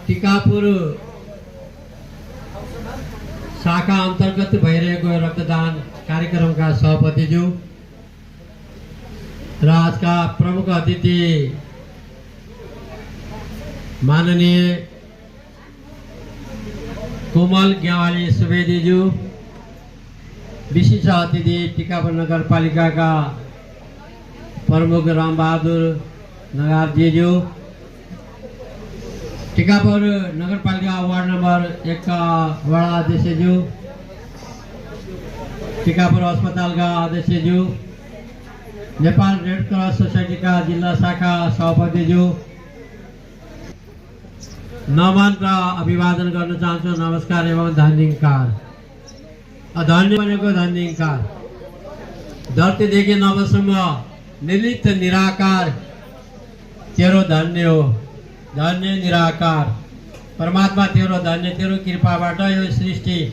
टिकापुर शाखा अन्तर्गत भइरहेको रक्तदान कार्यक्रमका सभापतिज्यू र आजका प्रमुख अतिथि माननीय कोमल ग्यावाली सुवेदीज्यू, विशिष्ट अतिथि टिकापुर नगरपालिकाका प्रमुख रामबहादुर नगारजीज्यू, टिकापुर नगरपालिका वार्ड नम्बर 1 का वडा अध्यक्षज्यू, टिकापुर अस्पतालका अध्यक्षज्यू, नेपाल रेड क्रस सोसाइटीका जिल्ला शाखा सभापतिज्यू, नमन र अभिवादन गर्न चाहन्छु। नमस्कार एवं धन्यवाद। धन्य भनेको धन्यवाद। धरतीदेखि नभसम्म निर्लिप्त निराकार तेरो धन्य हो। धन्य निराकार परमात्मा तेरो धन्य, तेरो कृपाबाट यो सृष्टि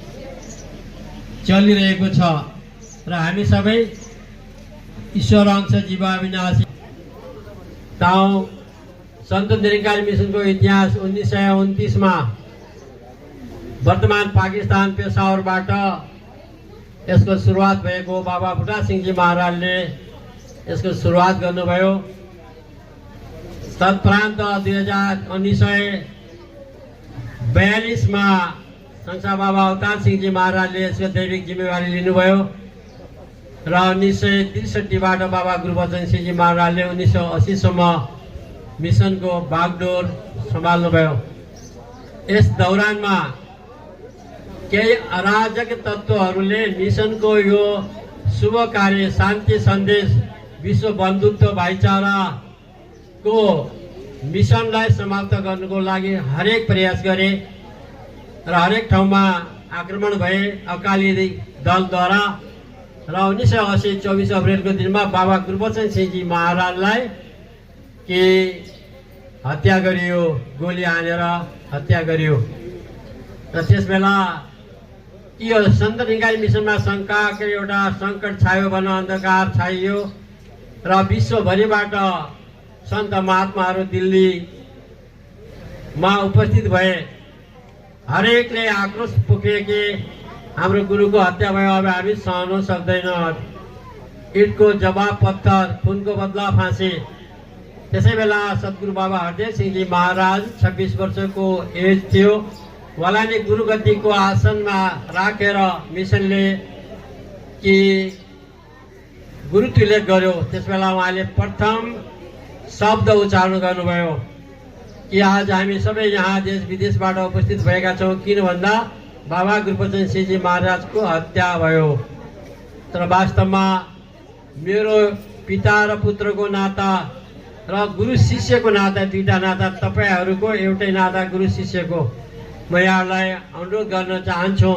चलिरहेको छ र हामी सबै ईश्वर अंश जीवा विनाशी। ताऊ सन्त निरंकारी मिसनको इतिहास 1929 मा वर्तमान पाकिस्तान पेशावरबाट यसको सुरुवात भएको बाबा बुटा सिंहजी महाराजले यसको सुरुवात गर्नुभयो। तत्परान्त 1942 मा संसा बाबा अवतार सिंहजी महाराजले यसको दैविक जिम्मेवारी लिनुभयो र 1963 बाट बाबा गुरुबचन सिंहजी महाराजले 1980 सम्म मिसनको बागडोर सम्हाल्नुभयो। यस दौरानमा केही अराजक तत्त्वहरूले मिसनको यो शुभ कार्य, शान्ति सन्देश, विश्व बन्धुत्व भाइचाराको मिसनलाई समाप्त गर्नुको लागि हरेक प्रयास गरे र हरेक ठाउँमा आक्रमण भए अकाली दलद्वारा र 1980 24 अप्रेलको दिनमा बाबा गुरुबचन सिंहजी महाराजलाई कि हत्या गरियो, गोली हानेर हत्या गरियो। र त्यसबेला यो सन्त निरंकारी मिसनमा शङ्काको एउटा सङ्कट छायो भन्न, अन्धकार छाइयो र विश्वभरिबाट सन्त महात्माहरू दिल्लीमा उपस्थित भए। हरेकले आक्रोश पोखे कि हाम्रो गुरुको हत्या भयो, अब हामी सहन सक्दैन। इटको जवाब पत्थर, खुनको बदला फाँसी। त्यसै बेला सद्गुरु बाबा हरदेव सिंहजी महाराज 26 वर्षको एज थियो। उहाँलाई नै गुरुगद्दीको आसनमा राखेर मिसनले कि गुरु तिलक गर्यो। त्यसबेला उहाँले प्रथम शब्द उच्चारण गर्नुभयो कि आज हामी सबै यहाँ देश विदेशबाट उपस्थित भएका छौँ, किन भन्दा बाबा गुरुबचन सिंहजी महाराजको हत्या भयो। तर वास्तवमा मेरो पिता र पुत्रको नाता र गुरु शिष्यको नाता, दुईटा नाता, तपाईहरूको एउटै नाता गुरु शिष्यको। म यहाँलाई अनुरोध गर्न चाहन्छु,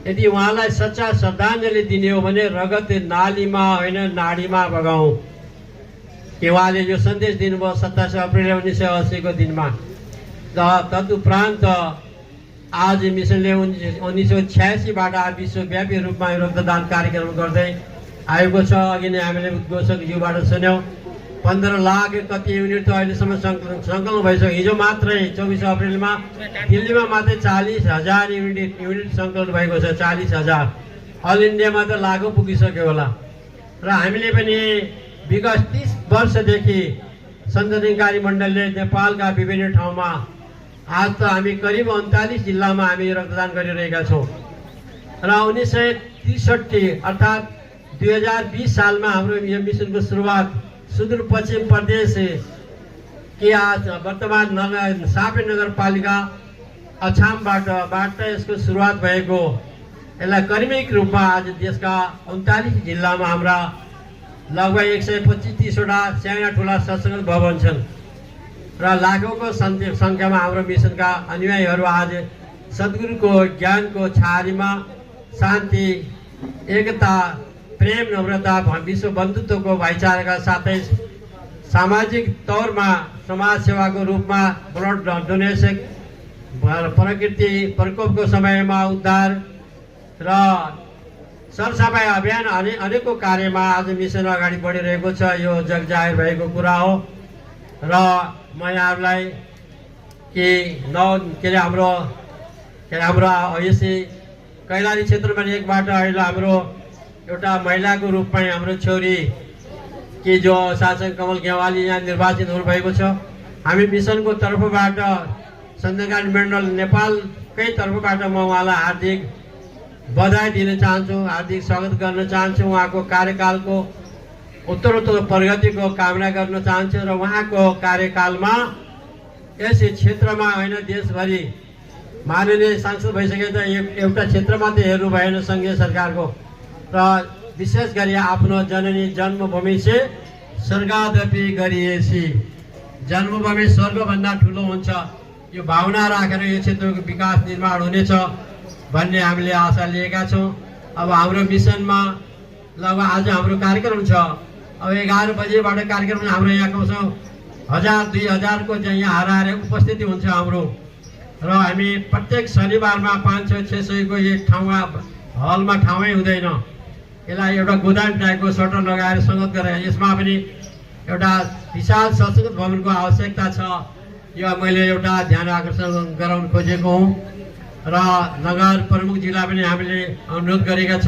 यदि उहाँलाई सच्चा श्रद्धाञ्जली दिने हो भने रगत नालीमा होइन नाडीमा बगाउँ कि उहाँले यो सन्देश दिनुभयो 27 अप्रेल 1980 को दिनमा। तदुपरान्त आज मिसनले 1986 बाट विश्वव्यापी रूपमा रक्तदान कार्यक्रम गर्दै आएको छ। अघि नै हामीले उद्घोषकज्यूबाट सुन्यौँ 15 लाख कति युनिट त अहिलेसम्म सङ्कलन भइसक्यो। हिजो मात्रै 24 अप्रेलमा दिल्लीमा मात्रै 40,000 युनिट सङ्कलन भएको छ। 40,000 अल इन्डियामा त लाखौँ पुगिसक्यो होला। र हामीले पनि विगत 30 वर्षदेखि सन्त निरंकारी मण्डलले नेपालका विभिन्न ठाउँमा आज त हामी करिब 39 जिल्लामा हामी रक्तदान गरिरहेका छौँ। र 1963 अर्थात् 2020 सालमा हाम्रो यो मिसनको सुरुवात सुदूरपश्चिम प्रदेश कि आज वर्तमान सापे नगरपालिका अछामबाट यसको सुरुवात भएको। यसलाई कर्मिक रूपमा आज देशका 39 जिल्लामा हाम्रा लगभग 125-30 वटा साना ठुला सत्सङ्ग भवन छन् र लाखौँको सङ्ख्यामा हाम्रो मिसनका अनुयायीहरू आज सद्गुरुको ज्ञानको छारीमा शान्ति, एकता, प्रेम, नम्रता, विश्व बन्धुत्वको भाइचाराका साथै सामाजिक तौरमा समाज सेवाको रूपमा ब्लड डोनेसन, प्रकृति प्रकोपको समयमा उद्धार र सरसफाइ अभियान अनेकौं कार्यमा आज मिसन अगाडि बढिरहेको छ। यो जगजाहेर भएको कुरा हो र म यहाँहरूलाई कि के अरे हाम्रो यसै कैलाली क्षेत्रमा एकबाट अहिले हाम्रो एउटा महिलाको रूपमा हाम्रो छोरी कि जो शासक कमल गेवाली यहाँ निर्वाचित हुनुभएको छ। हामी मिसनको तर्फबाट सञ्चालन मण्डल नेपालकै तर्फबाट म उहाँलाई हार्दिक बधाई दिन चाहन्छु, हार्दिक स्वागत गर्न चाहन्छु। उहाँको कार्यकालको उत्तरोत्तर प्रगतिको कामना गर्न चाहन्छु र उहाँको कार्यकालमा यस क्षेत्रमा होइन देशभरि माननीय सांसद भइसके त एउटा क्षेत्र मात्रै हेर्नु भएन सङ्घीय सरकारको, र विशेष गरी आफ्नो जननी जन्मभूमि से स्वर्गादपि गरिएसी, जन्मभूमि स्वर्गभन्दा ठुलो हुन्छ यो भावना राखेर यो क्षेत्रको विकास निर्माण हुनेछ भन्ने हामीले आशा लिएका छौँ। अब हाम्रो मिसनमा लगभग आज हाम्रो कार्यक्रम छ। अब 11 बजेबाट कार्यक्रम हाम्रो यहाँ कमसेकम 1000-2000 को चाहिँ यहाँ हराएर उपस्थिति हुन्छ हाम्रो, र हामी प्रत्येक शनिबारमा 500-600 को यो ठाउँमा हलमा ठाउँै हुँदैन। यसलाई एउटा गोदाम टाइपको सटर लगाएर सङ्गत गरेर यसमा पनि एउटा विशाल संस्कृत भवनको आवश्यकता छ। यो मैले एउटा ध्यान आकर्षण गराउन खोजेको हुँ र नगर प्रमुख जिल्ला पनि हामीले अनुरोध गरेका छौँ।